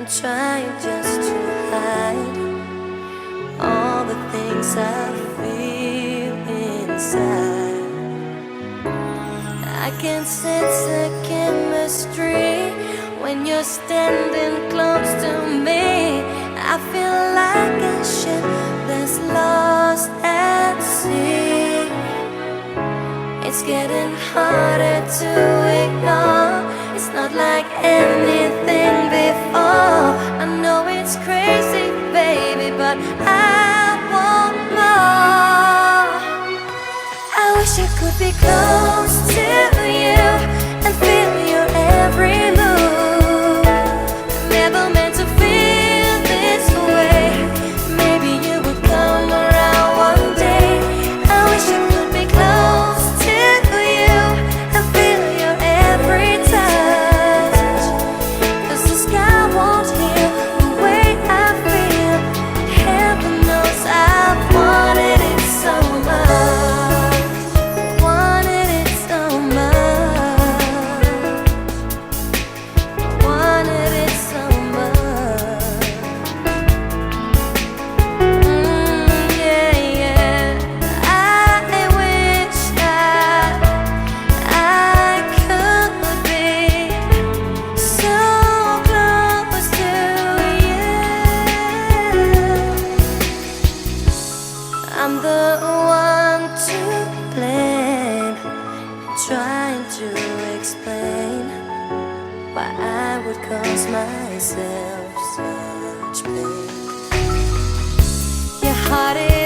I'm trying just to hide all the things I feel inside. I can sense a chemistry when you're standing close to me. I feel like a ship that's lost at sea. It's getting harder to ignore. It's not like anything before. I know it's crazy, baby, but I want more. I wish I could be close to you and feel your every move. Never meant to feel this way. Maybe you would come around one day. I wish I could be close to you and feel your every touch. 'Cause the sky won't heal the way I feel. Heaven knows I've wanted it so much. Wanted it so much. Wanted it so much. Yeah, yeah. I wish that I could be so close to you. I'm the one to blame, trying to explain why I would cause myself so much pain. Your heart is